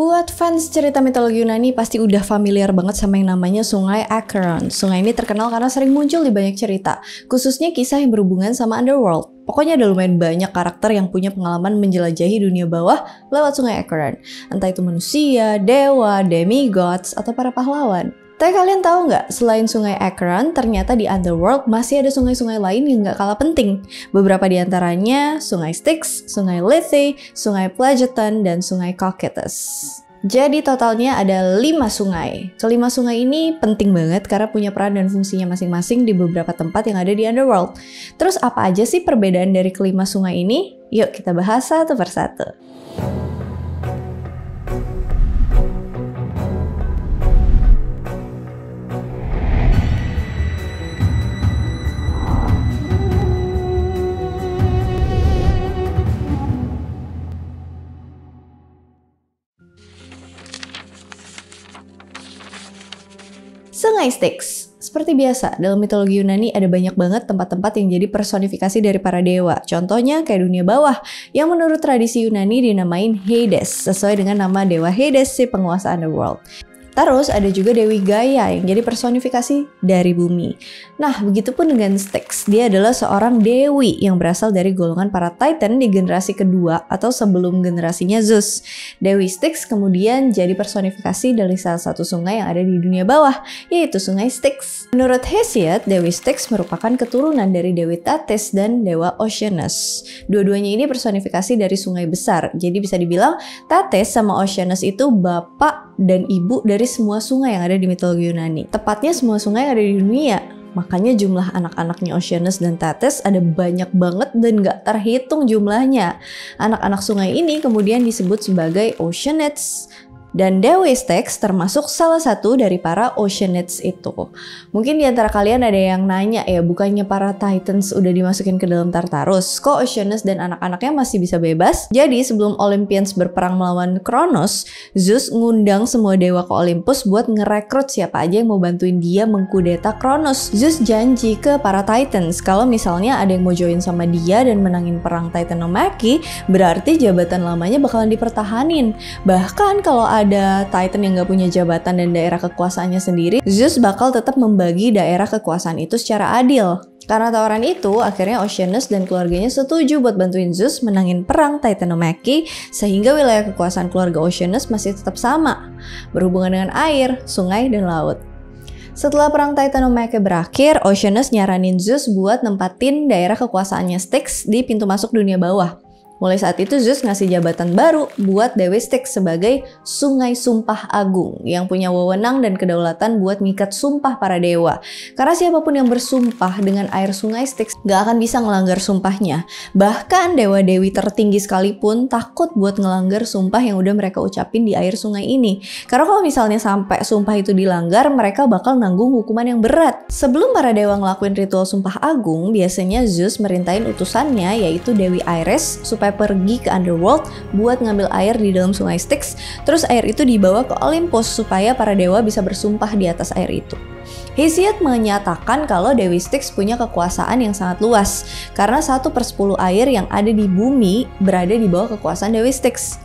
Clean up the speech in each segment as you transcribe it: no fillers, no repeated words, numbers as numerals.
Buat fans cerita mitologi Yunani pasti udah familiar banget sama yang namanya Sungai Acheron. Sungai ini terkenal karena sering muncul di banyak cerita, khususnya kisah yang berhubungan sama underworld. Pokoknya ada lumayan banyak karakter yang punya pengalaman menjelajahi dunia bawah lewat Sungai Acheron. Entah itu manusia, dewa, demigods, atau para pahlawan. Tapi kalian tahu nggak, selain Sungai Acheron, ternyata di Underworld masih ada sungai-sungai lain yang nggak kalah penting. Beberapa di antaranya Sungai Styx, Sungai Lethe, Sungai Phlegeton, dan Sungai Cocytus. Jadi totalnya ada 5 sungai. Kelima sungai ini penting banget karena punya peran dan fungsinya masing-masing di beberapa tempat yang ada di Underworld. Terus apa aja sih perbedaan dari kelima sungai ini? Yuk kita bahas satu persatu. Sungai Styx. Seperti biasa, dalam mitologi Yunani ada banyak banget tempat-tempat yang jadi personifikasi dari para dewa. Contohnya kayak dunia bawah, yang menurut tradisi Yunani dinamain Hades, sesuai dengan nama dewa Hades, si penguasa underworld. Terus ada juga Dewi Gaia yang jadi personifikasi dari bumi. Nah, begitupun dengan Styx. Dia adalah seorang dewi yang berasal dari golongan para Titan di generasi kedua atau sebelum generasinya Zeus. Dewi Styx kemudian jadi personifikasi dari salah satu sungai yang ada di dunia bawah, yaitu Sungai Styx. Menurut Hesiod, Dewi Styx merupakan keturunan dari Dewi Tethys dan Dewa Oceanus. Dua-duanya ini personifikasi dari sungai besar. Jadi bisa dibilang Tethys sama Oceanus itu bapak dan ibu dari semua sungai yang ada di mitologi Yunani. Tepatnya semua sungai yang ada di dunia. Makanya jumlah anak-anaknya Oceanus dan Tethys ada banyak banget dan gak terhitung jumlahnya. Anak-anak sungai ini kemudian disebut sebagai Oceanids. Dan Dewi Styx termasuk salah satu dari para Oceanids itu. Mungkin di antara kalian ada yang nanya ya, bukannya para Titans udah dimasukin ke dalam Tartarus, kok Oceanus dan anak-anaknya masih bisa bebas? Jadi sebelum Olympians berperang melawan Kronos, Zeus ngundang semua dewa ke Olympus buat ngerekrut siapa aja yang mau bantuin dia mengkudeta Kronos. Zeus janji ke para Titans kalau misalnya ada yang mau join sama dia dan menangin perang Titanomachy, berarti jabatan lamanya bakalan dipertahanin. Bahkan kalau ada Titan yang gak punya jabatan dan daerah kekuasaannya sendiri, Zeus bakal tetap membagi daerah kekuasaan itu secara adil. Karena tawaran itu, akhirnya Oceanus dan keluarganya setuju buat bantuin Zeus menangin perang Titanomachy, sehingga wilayah kekuasaan keluarga Oceanus masih tetap sama, berhubungan dengan air, sungai, dan laut. Setelah perang Titanomachy berakhir, Oceanus nyaranin Zeus buat nempatin daerah kekuasaannya Styx di pintu masuk dunia bawah. Mulai saat itu Zeus ngasih jabatan baru buat Dewi Styx sebagai Sungai Sumpah Agung yang punya wewenang dan kedaulatan buat ngikat sumpah para dewa. Karena siapapun yang bersumpah dengan air Sungai Styx gak akan bisa ngelanggar sumpahnya. Bahkan dewa-dewi tertinggi sekalipun takut buat ngelanggar sumpah yang udah mereka ucapin di air sungai ini. Karena kalau misalnya sampai sumpah itu dilanggar, mereka bakal nanggung hukuman yang berat. Sebelum para dewa ngelakuin ritual Sumpah Agung, biasanya Zeus merintahin utusannya yaitu Dewi Ares supaya pergi ke Underworld buat ngambil air di dalam Sungai Styx, terus air itu dibawa ke Olympus supaya para dewa bisa bersumpah di atas air itu. Hesiod menyatakan kalau Dewi Styx punya kekuasaan yang sangat luas, karena 1/10 air yang ada di bumi berada di bawah kekuasaan Dewi Styx.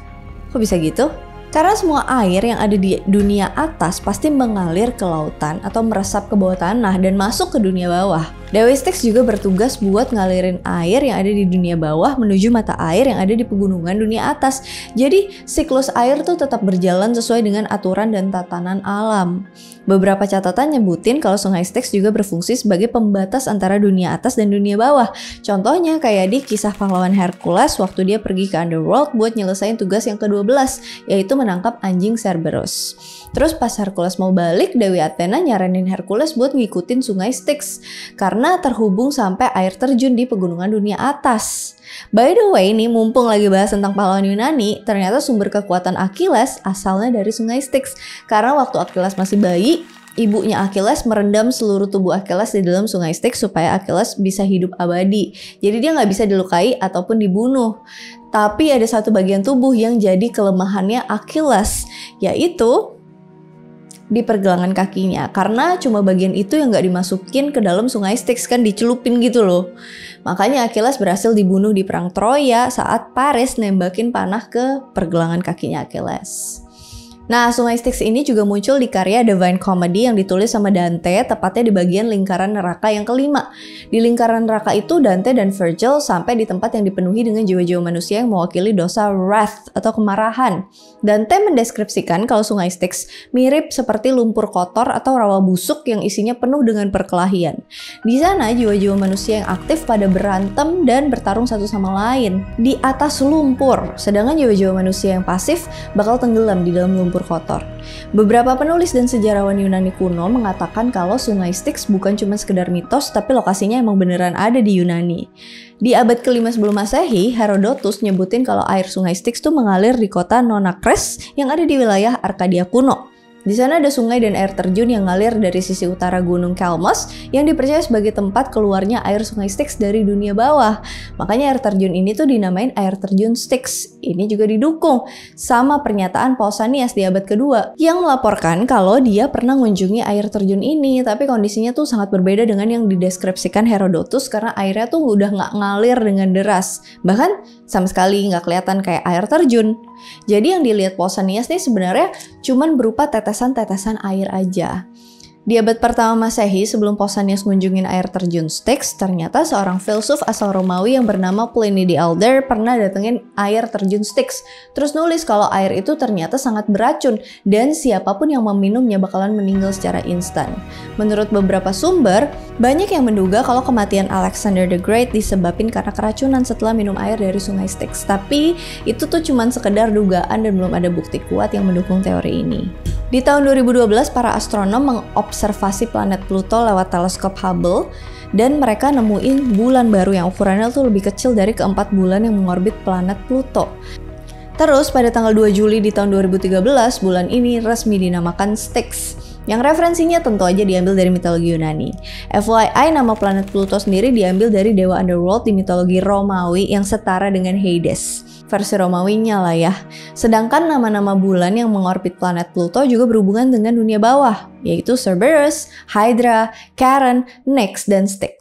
Kok bisa gitu? Karena semua air yang ada di dunia atas pasti mengalir ke lautan atau meresap ke bawah tanah dan masuk ke dunia bawah. Dewi Styx juga bertugas buat ngalirin air yang ada di dunia bawah menuju mata air yang ada di pegunungan dunia atas. Jadi siklus air tuh tetap berjalan sesuai dengan aturan dan tatanan alam. Beberapa catatan nyebutin kalau Sungai Styx juga berfungsi sebagai pembatas antara dunia atas dan dunia bawah. Contohnya kayak di kisah pahlawan Hercules waktu dia pergi ke Underworld buat nyelesain tugas yang ke-12, yaitu menangkap anjing Cerberus. Terus pas Hercules mau balik, Dewi Athena nyaranin Hercules buat ngikutin Sungai Styx karena terhubung sampai air terjun di pegunungan dunia atas. By the way nih, mumpung lagi bahas tentang pahlawan Yunani, ternyata sumber kekuatan Achilles asalnya dari Sungai Styx. Karena waktu Achilles masih bayi, ibunya Achilles merendam seluruh tubuh Achilles di dalam Sungai Styx supaya Achilles bisa hidup abadi. Jadi dia nggak bisa dilukai ataupun dibunuh. Tapi ada satu bagian tubuh yang jadi kelemahannya Achilles, yaitu di pergelangan kakinya, karena cuma bagian itu yang nggak dimasukin ke dalam Sungai Styx, kan dicelupin gitu loh. Makanya Achilles berhasil dibunuh di perang Troya saat Paris nembakin panah ke pergelangan kakinya Achilles. Nah, sungai Styx ini juga muncul di karya Divine Comedy yang ditulis sama Dante, tepatnya di bagian lingkaran neraka yang kelima. Di lingkaran neraka itu, Dante dan Virgil sampai di tempat yang dipenuhi dengan jiwa-jiwa manusia yang mewakili dosa wrath atau kemarahan. Dante mendeskripsikan kalau sungai Styx mirip seperti lumpur kotor atau rawa busuk yang isinya penuh dengan perkelahian. Di sana, jiwa-jiwa manusia yang aktif pada berantem dan bertarung satu sama lain di atas lumpur, sedangkan jiwa-jiwa manusia yang pasif bakal tenggelam di dalam lumpur kotor. Beberapa penulis dan sejarawan Yunani kuno mengatakan kalau sungai Styx bukan cuma sekedar mitos, tapi lokasinya emang beneran ada di Yunani. Di abad ke-5 sebelum Masehi, Herodotus nyebutin kalau air sungai Styx tuh mengalir di kota Nonakres yang ada di wilayah Arkadia kuno. Di sana ada sungai dan air terjun yang ngalir dari sisi utara Gunung Kalmos yang dipercaya sebagai tempat keluarnya air sungai Styx dari dunia bawah. Makanya air terjun ini tuh dinamain air terjun Styx. Ini juga didukung sama pernyataan Pausanias di abad kedua yang melaporkan kalau dia pernah mengunjungi air terjun ini, tapi kondisinya tuh sangat berbeda dengan yang dideskripsikan Herodotus karena airnya tuh udah nggak ngalir dengan deras. Bahkan sama sekali nggak kelihatan kayak air terjun. Jadi yang dilihat Pausanias nih sebenarnya cuman berupa tetesan-tetesan air aja. Di abad pertama Masehi, sebelum Pausanias ngunjungin air terjun Styx, ternyata seorang filsuf asal Romawi yang bernama Pliny the Elder pernah datengin air terjun Styx. Terus nulis kalau air itu ternyata sangat beracun dan siapapun yang meminumnya bakalan meninggal secara instan. Menurut beberapa sumber, banyak yang menduga kalau kematian Alexander the Great disebabkan karena keracunan setelah minum air dari sungai Styx. Tapi itu tuh cuman sekedar dugaan dan belum ada bukti kuat yang mendukung teori ini. Di tahun 2012, para astronom mengobservasi planet Pluto lewat teleskop Hubble dan mereka nemuin bulan baru yang ukurannya tuh lebih kecil dari keempat bulan yang mengorbit planet Pluto. Terus pada tanggal 2 Juli di tahun 2013, bulan ini resmi dinamakan Styx, yang referensinya tentu aja diambil dari mitologi Yunani. FYI, nama planet Pluto sendiri diambil dari dewa underworld di mitologi Romawi yang setara dengan Hades. Versi Romawinya lah ya. Sedangkan nama-nama bulan yang mengorbit planet Pluto juga berhubungan dengan dunia bawah, yaitu Cerberus, Hydra, Charon, Nyx, dan Styx.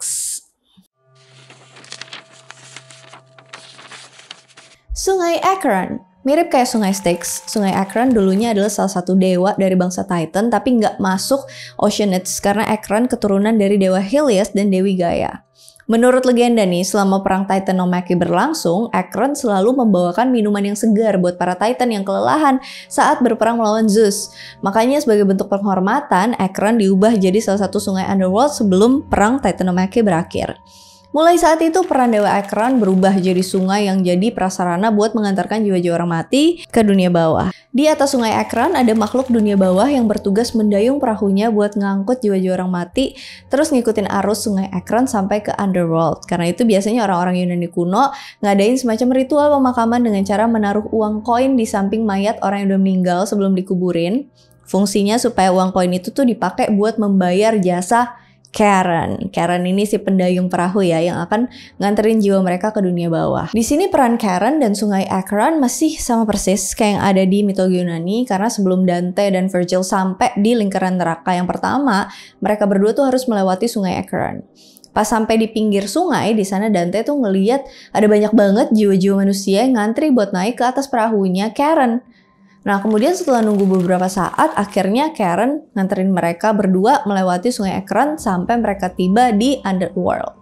Sungai Acheron. Mirip kayak sungai Styx, sungai Acheron dulunya adalah salah satu dewa dari bangsa Titan, tapi nggak masuk Oceanids karena Acheron keturunan dari dewa Helios dan Dewi Gaia. Menurut legenda nih, selama perang Titanomachy berlangsung, Acheron selalu membawakan minuman yang segar buat para Titan yang kelelahan saat berperang melawan Zeus. Makanya sebagai bentuk penghormatan, Acheron diubah jadi salah satu sungai underworld sebelum perang Titanomachy berakhir. Mulai saat itu, peran Dewa Acheron berubah jadi sungai yang jadi prasarana buat mengantarkan jiwa-jiwa orang mati ke dunia bawah. Di atas sungai Acheron ada makhluk dunia bawah yang bertugas mendayung perahunya buat ngangkut jiwa-jiwa orang mati, terus ngikutin arus sungai Acheron sampai ke underworld. Karena itu biasanya orang-orang Yunani kuno ngadain semacam ritual pemakaman dengan cara menaruh uang koin di samping mayat orang yang udah meninggal sebelum dikuburin. Fungsinya supaya uang koin itu tuh dipakai buat membayar jasa Charon. Charon ini si pendayung perahu ya yang akan nganterin jiwa mereka ke dunia bawah. Di sini peran Charon dan sungai Acheron masih sama persis kayak yang ada di mitologi Yunani, karena sebelum Dante dan Virgil sampai di lingkaran neraka yang pertama, mereka berdua tuh harus melewati sungai Acheron. Pas sampai di pinggir sungai, di sana Dante tuh ngeliat ada banyak banget jiwa-jiwa manusia yang ngantri buat naik ke atas perahunya Charon. Nah, kemudian setelah nunggu beberapa saat, akhirnya Charon nganterin mereka berdua melewati sungai Acheron sampai mereka tiba di Underworld.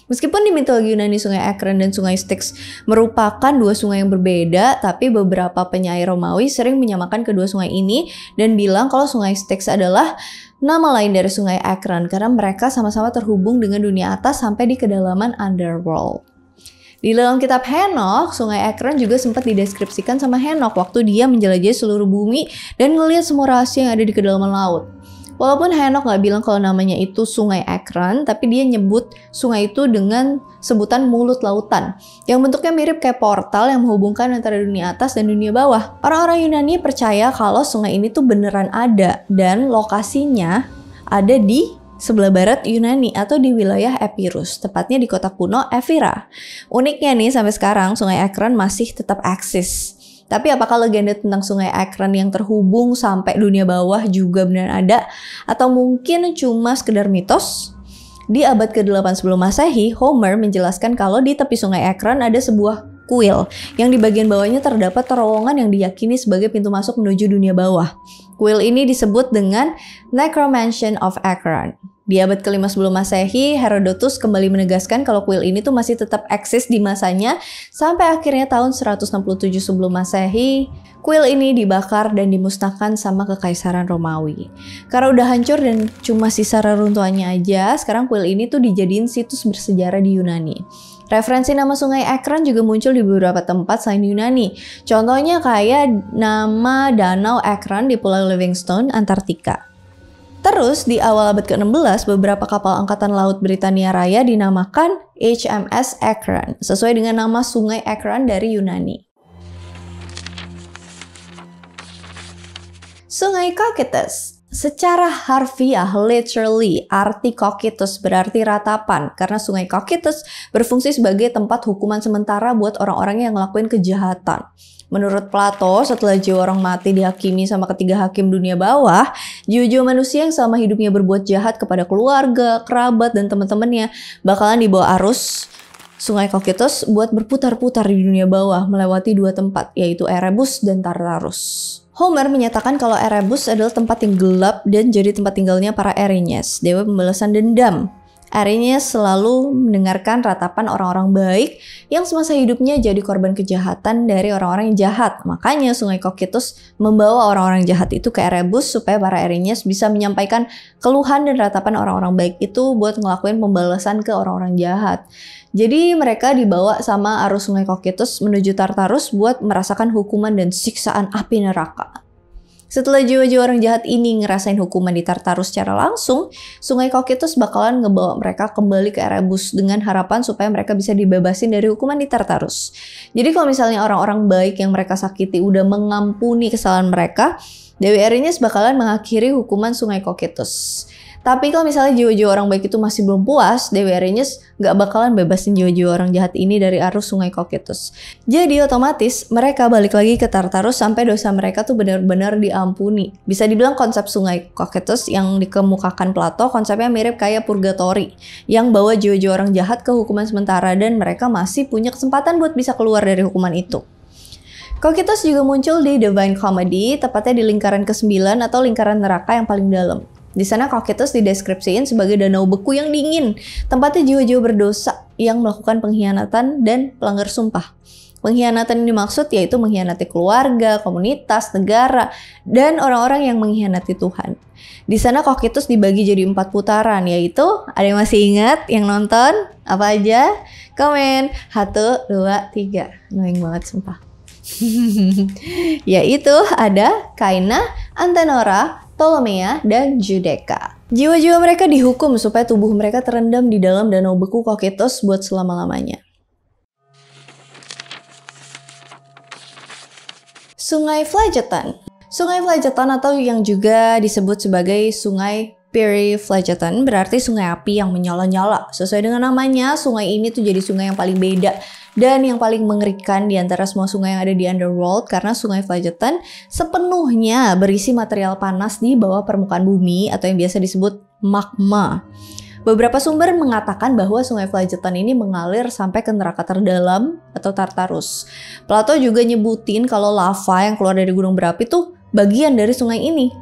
Meskipun di mitologi Yunani sungai Acheron dan sungai Styx merupakan dua sungai yang berbeda, tapi beberapa penyair Romawi sering menyamakan kedua sungai ini dan bilang kalau sungai Styx adalah nama lain dari sungai Acheron karena mereka sama-sama terhubung dengan dunia atas sampai di kedalaman Underworld. Di dalam kitab Henokh, sungai Acheron juga sempat dideskripsikan sama Henokh waktu dia menjelajahi seluruh bumi dan ngelihat semua rahasia yang ada di kedalaman laut. Walaupun Henokh nggak bilang kalau namanya itu sungai Acheron, tapi dia nyebut sungai itu dengan sebutan mulut lautan, yang bentuknya mirip kayak portal yang menghubungkan antara dunia atas dan dunia bawah. Orang-orang Yunani percaya kalau sungai ini tuh beneran ada, dan lokasinya ada di sebelah barat Yunani atau di wilayah Epirus, tepatnya di kota kuno Ephyra. Uniknya nih, sampai sekarang sungai Acheron masih tetap eksis. Tapi apakah legenda tentang sungai Acheron yang terhubung sampai dunia bawah juga benar ada? Atau mungkin cuma sekedar mitos? Di abad ke-8 sebelum Masehi, Homer menjelaskan kalau di tepi sungai Acheron ada sebuah kuil, yang di bagian bawahnya terdapat terowongan yang diyakini sebagai pintu masuk menuju dunia bawah. Kuil ini disebut dengan Necromansion of Akron. Di abad ke-5 sebelum Masehi, Herodotus kembali menegaskan kalau kuil ini tuh masih tetap eksis di masanya sampai akhirnya tahun 167 sebelum Masehi, kuil ini dibakar dan dimusnahkan sama Kekaisaran Romawi. Karena udah hancur dan cuma sisa reruntuhannya aja, sekarang kuil ini tuh dijadiin situs bersejarah di Yunani. Referensi nama sungai Akron juga muncul di beberapa tempat selain Yunani. Contohnya kayak nama Danau Akron di Pulau Livingstone, Antartika. Terus di awal abad ke-16, beberapa kapal angkatan laut Britania Raya dinamakan HMS Akron, sesuai dengan nama sungai Akron dari Yunani. Sungai Cocytus. Secara harfiah, literally, arti Cocytus berarti ratapan, karena sungai Cocytus berfungsi sebagai tempat hukuman sementara buat orang-orang yang ngelakuin kejahatan. Menurut Plato, setelah jiwa orang mati dihakimi sama ketiga hakim dunia bawah, jiwa-jiwa manusia yang selama hidupnya berbuat jahat kepada keluarga, kerabat, dan teman-temannya bakalan dibawa arus sungai Cocytus buat berputar-putar di dunia bawah melewati dua tempat, yaitu Erebus dan Tartarus. Homer menyatakan kalau Erebus adalah tempat yang gelap dan jadi tempat tinggalnya para Erinyes, dewa pembalasan dendam. Erinyes selalu mendengarkan ratapan orang-orang baik yang semasa hidupnya jadi korban kejahatan dari orang-orang yang jahat. Makanya sungai Cocytus membawa orang-orang jahat itu ke Erebus supaya para Erinyes bisa menyampaikan keluhan dan ratapan orang-orang baik itu buat ngelakuin pembalasan ke orang-orang jahat. Jadi mereka dibawa sama arus sungai Cocytus menuju Tartarus buat merasakan hukuman dan siksaan api neraka. Setelah jiwa-jiwa orang jahat ini ngerasain hukuman di Tartarus secara langsung, sungai Cocytus bakalan ngebawa mereka kembali ke Erebus dengan harapan supaya mereka bisa dibebasin dari hukuman di Tartarus. Jadi kalau misalnya orang-orang baik yang mereka sakiti udah mengampuni kesalahan mereka, Dewi Erinyes bakalan mengakhiri hukuman sungai Cocytus. Tapi kalau misalnya jiwa-jiwa orang baik itu masih belum puas, Dewi Erinyes gak bakalan bebasin jiwa-jiwa orang jahat ini dari arus sungai Cocytus. Jadi otomatis mereka balik lagi ke Tartarus sampai dosa mereka tuh benar-benar diampuni. Bisa dibilang konsep sungai Cocytus yang dikemukakan Plato konsepnya mirip kayak purgatory, yang bawa jiwa-jiwa orang jahat ke hukuman sementara dan mereka masih punya kesempatan buat bisa keluar dari hukuman itu. Cocytus juga muncul di Divine Comedy, tepatnya di lingkaran ke-9 atau lingkaran neraka yang paling dalam. Di sana Cocytus dideskripsiin sebagai danau beku yang dingin, tempatnya jiwa-jiwa berdosa yang melakukan pengkhianatan dan pelanggar sumpah. Pengkhianatan yang dimaksud yaitu mengkhianati keluarga, komunitas, negara, dan orang-orang yang mengkhianati Tuhan. Di sana Cocytus dibagi jadi 4 putaran, yaitu ada yang masih ingat yang nonton? Apa aja? Komen 1, 2, 3. Annoying banget sumpah. Yaitu ada Kaina, Antenora, Ptolomea, dan Judeka. Jiwa-jiwa mereka dihukum supaya tubuh mereka terendam di dalam danau beku Cocytus buat selama-lamanya. Sungai Phlegethon. Sungai Phlegethon atau yang juga disebut sebagai Sungai Periphlegython berarti sungai api yang menyala-nyala. Sesuai dengan namanya, sungai ini tuh jadi sungai yang paling beda dan yang paling mengerikan di antara semua sungai yang ada di Underworld karena sungai Phlegethon sepenuhnya berisi material panas di bawah permukaan bumi atau yang biasa disebut magma. Beberapa sumber mengatakan bahwa sungai Phlegethon ini mengalir sampai ke neraka terdalam atau Tartarus. Plato juga nyebutin kalau lava yang keluar dari gunung berapi tuh bagian dari sungai ini.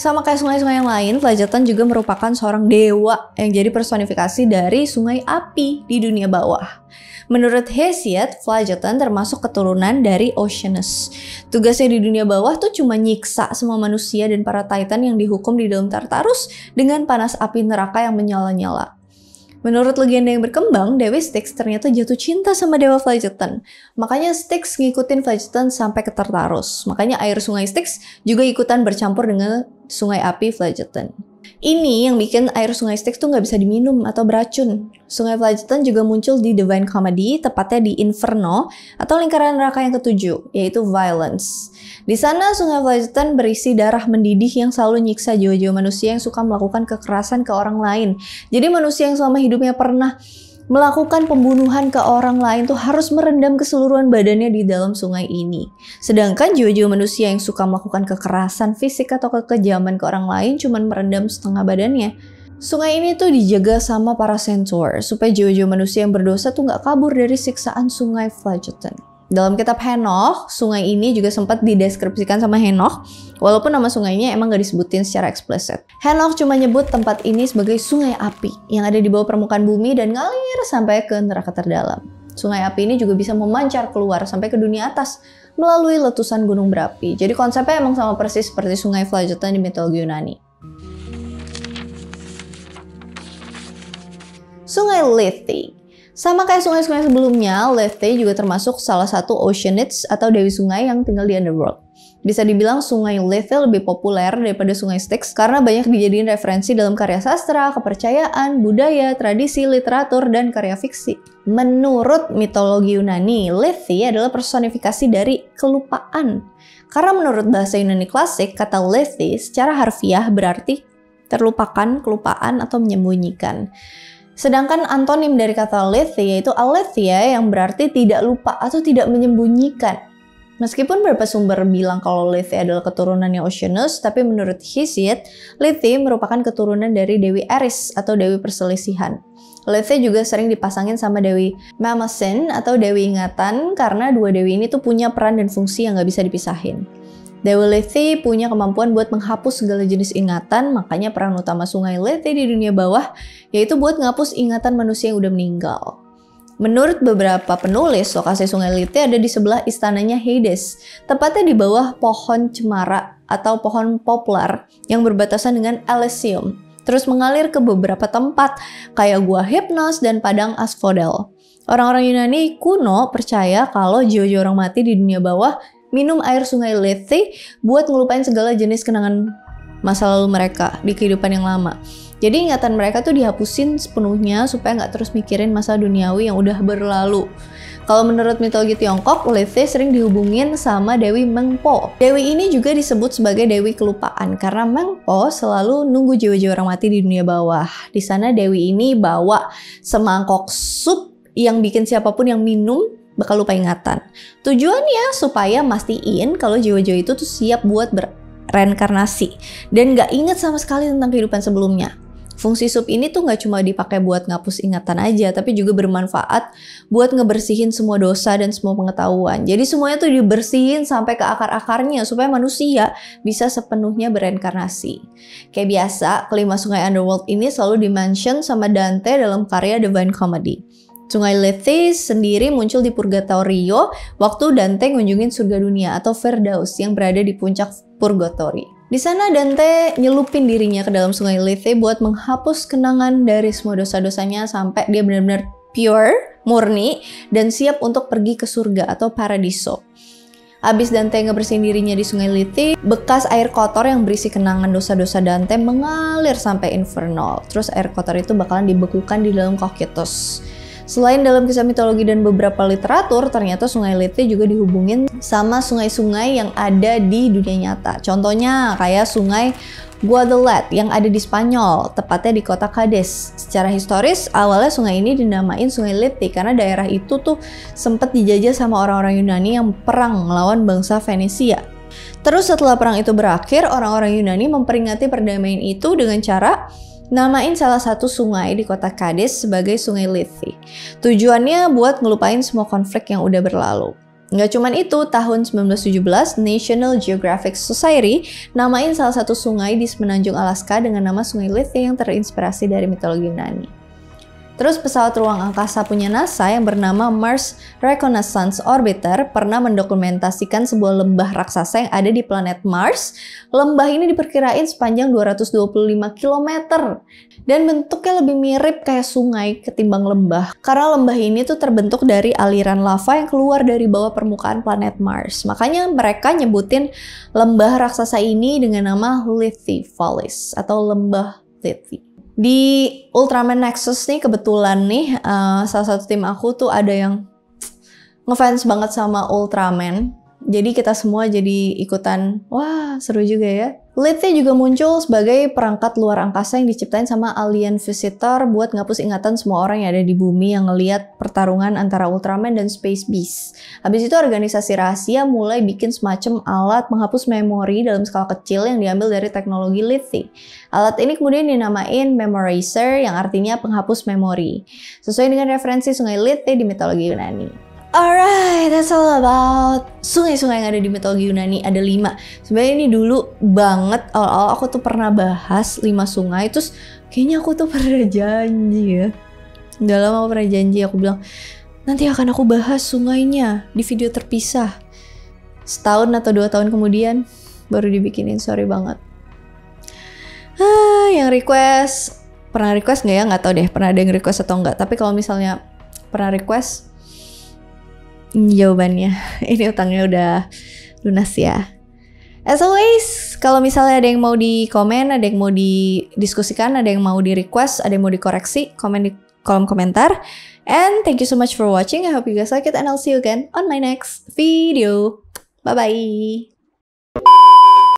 Sama kayak sungai-sungai yang lain, Phlegethon juga merupakan seorang dewa yang jadi personifikasi dari sungai api di dunia bawah. Menurut Hesiod, Phlegethon termasuk keturunan dari Oceanus. Tugasnya di dunia bawah tuh cuma nyiksa semua manusia dan para titan yang dihukum di dalam Tartarus dengan panas api neraka yang menyala-nyala. Menurut legenda yang berkembang, Dewi Styx ternyata jatuh cinta sama Dewa Phlegethon. Makanya Styx ngikutin Phlegethon sampai ke Tartarus. Makanya air sungai Styx juga ikutan bercampur dengan sungai api Phlegethon. Ini yang bikin air sungai Styx tuh nggak bisa diminum atau beracun. Sungai Phlegethon juga muncul di Divine Comedy, tepatnya di Inferno atau lingkaran neraka yang ke-7, yaitu Violence. Di sana sungai Phlegethon berisi darah mendidih yang selalu nyiksa jiwa-jiwa manusia yang suka melakukan kekerasan ke orang lain. Jadi manusia yang selama hidupnya pernah melakukan pembunuhan ke orang lain tuh harus merendam keseluruhan badannya di dalam sungai ini. Sedangkan jiwa-jiwa manusia yang suka melakukan kekerasan fisik atau kekejaman ke orang lain cuman merendam setengah badannya. Sungai ini tuh dijaga sama para centaur supaya jiwa-jiwa manusia yang berdosa tuh nggak kabur dari siksaan sungai Phlegethon. Dalam kitab Henoch, sungai ini juga sempat dideskripsikan sama Henoch, walaupun nama sungainya emang gak disebutin secara eksplisit. Henoch cuma nyebut tempat ini sebagai sungai api yang ada di bawah permukaan bumi dan ngalir sampai ke neraka terdalam. Sungai api ini juga bisa memancar keluar sampai ke dunia atas melalui letusan gunung berapi. Jadi konsepnya emang sama persis seperti sungai Phlegethon di mitologi Yunani. Sungai Lethe. Sama kayak sungai-sungai sebelumnya, Lethe juga termasuk salah satu Oceanids atau dewi sungai yang tinggal di underworld. Bisa dibilang sungai Lethe lebih populer daripada sungai Styx karena banyak dijadiin referensi dalam karya sastra, kepercayaan, budaya, tradisi, literatur, dan karya fiksi. Menurut mitologi Yunani, Lethe adalah personifikasi dari kelupaan. Karena menurut bahasa Yunani klasik, kata Lethe secara harfiah berarti terlupakan, kelupaan, atau menyembunyikan. Sedangkan antonim dari kata Lethe yaitu aletheia yang berarti tidak lupa atau tidak menyembunyikan. Meskipun beberapa sumber bilang kalau Lethe adalah keturunannya Oceanus, tapi menurut Hesiod, Lethe merupakan keturunan dari Dewi Eris atau Dewi Perselisihan. Lethe juga sering dipasangin sama Dewi Mnemosyne atau Dewi Ingatan karena dua dewi ini tuh punya peran dan fungsi yang gak bisa dipisahin. Dewi Lethe punya kemampuan buat menghapus segala jenis ingatan, makanya peran utama sungai Lethe di dunia bawah yaitu buat menghapus ingatan manusia yang udah meninggal. Menurut beberapa penulis, lokasi sungai Lethe ada di sebelah istananya Hades, tepatnya di bawah pohon cemara atau pohon poplar yang berbatasan dengan Elysium, terus mengalir ke beberapa tempat kayak gua Hypnos dan padang Asphodel. Orang-orang Yunani kuno percaya kalau jiwa-jiwa orang mati di dunia bawah minum air sungai Lethe buat ngelupain segala jenis kenangan masa lalu mereka di kehidupan yang lama. Jadi ingatan mereka tuh dihapusin sepenuhnya supaya nggak terus mikirin masa duniawi yang udah berlalu. Kalau menurut mitologi Tiongkok, Lethe sering dihubungin sama Dewi Mengpo. Dewi ini juga disebut sebagai Dewi Kelupaan karena Mengpo selalu nunggu jiwa-jiwa orang mati di dunia bawah. Di sana Dewi ini bawa semangkok sup yang bikin siapapun yang minum bakal lupa ingatan. Tujuannya supaya mastiin kalau jiwa-jiwa itu tuh siap buat berreinkarnasi dan gak inget sama sekali tentang kehidupan sebelumnya. Fungsi sup ini tuh gak cuma dipakai buat ngapus ingatan aja, tapi juga bermanfaat buat ngebersihin semua dosa dan semua pengetahuan. Jadi semuanya tuh dibersihin sampai ke akar-akarnya supaya manusia bisa sepenuhnya berreinkarnasi. Kayak biasa, kelima sungai underworld ini selalu dimention sama Dante dalam karya Divine Comedy. Sungai Lethe sendiri muncul di Purgatorio waktu Dante ngunjungin surga dunia atau Firdaus yang berada di puncak Purgatory. Di sana Dante nyelupin dirinya ke dalam sungai Lethe buat menghapus kenangan dari semua dosa-dosanya sampai dia benar-benar pure, murni, dan siap untuk pergi ke surga atau paradiso. Abis Dante ngebersihin dirinya di sungai Lethe, bekas air kotor yang berisi kenangan dosa-dosa Dante mengalir sampai infernal. Terus air kotor itu bakalan dibekukan di dalam Cocytus. Selain dalam kisah mitologi dan beberapa literatur, ternyata sungai Lethe juga dihubungin sama sungai-sungai yang ada di dunia nyata. Contohnya kayak sungai Guadalete yang ada di Spanyol, tepatnya di kota Cadiz. Secara historis, awalnya sungai ini dinamain sungai Lethe karena daerah itu tuh sempat dijajah sama orang-orang Yunani yang perang melawan bangsa Venesia. Terus setelah perang itu berakhir, orang-orang Yunani memperingati perdamaian itu dengan cara namain salah satu sungai di kota Cadiz sebagai sungai Lethe. Tujuannya buat ngelupain semua konflik yang udah berlalu. Nggak cuman itu, tahun 1917 National Geographic Society namain salah satu sungai di semenanjung Alaska dengan nama sungai Lethe yang terinspirasi dari mitologi Yunani. Terus pesawat ruang angkasa punya NASA yang bernama Mars Reconnaissance Orbiter pernah mendokumentasikan sebuah lembah raksasa yang ada di planet Mars. Lembah ini diperkirain sepanjang 225 km dan bentuknya lebih mirip kayak sungai ketimbang lembah. Karena lembah ini tuh terbentuk dari aliran lava yang keluar dari bawah permukaan planet Mars. Makanya mereka nyebutin lembah raksasa ini dengan nama Lethe Valleys atau lembah Lethe. Di Ultraman Nexus nih kebetulan nih salah satu tim aku tuh ada yang ngefans banget sama Ultraman. Jadi kita semua jadi ikutan, wah seru juga ya. Lethe juga muncul sebagai perangkat luar angkasa yang diciptain sama alien visitor buat ngapus ingatan semua orang yang ada di bumi yang ngelihat pertarungan antara Ultraman dan Space Beast. Habis itu organisasi rahasia mulai bikin semacam alat menghapus memori dalam skala kecil yang diambil dari teknologi Lethe. Alat ini kemudian dinamain Memorizer yang artinya penghapus memori. Sesuai dengan referensi sungai Lethe di mitologi Yunani. Alright, that's all about sungai-sungai yang ada di mitologi Yunani. Ada 5. Sebenarnya ini dulu banget awal-awal aku tuh pernah bahas 5 sungai. Terus kayaknya aku tuh pernah janji ya. Udah lama aku pernah janji, aku bilang nanti akan aku bahas sungainya di video terpisah. Setahun atau 2 tahun kemudian baru dibikinin, sorry banget. Yang request, pernah request nggak ya? Nggak tahu deh, pernah ada yang request atau nggak. Tapi kalau misalnya pernah request, jawabannya ini utangnya udah lunas ya. As always, kalau misalnya ada yang mau di komen, ada yang mau didiskusikan, ada yang mau di request, ada yang mau dikoreksi, komen di kolom komentar. And thank you so much for watching. I hope you guys like it and I'll see you again on my next video. Bye bye.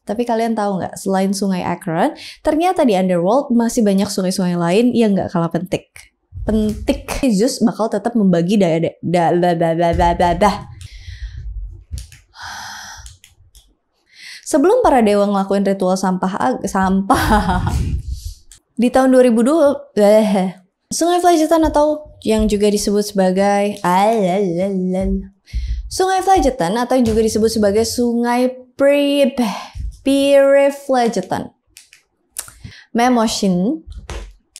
Tapi kalian tahu nggak, selain sungai Acheron, ternyata di Underworld masih banyak sungai-sungai lain yang nggak kalah penting. Zeus bakal tetap membagi sebelum para dewa ngelakuin ritual sampah di tahun 2002 Sungai Phlegethon atau yang juga disebut sebagai Sungai Phlegethon atau yang juga disebut sebagai Sungai Periphelegeton Mnemosyne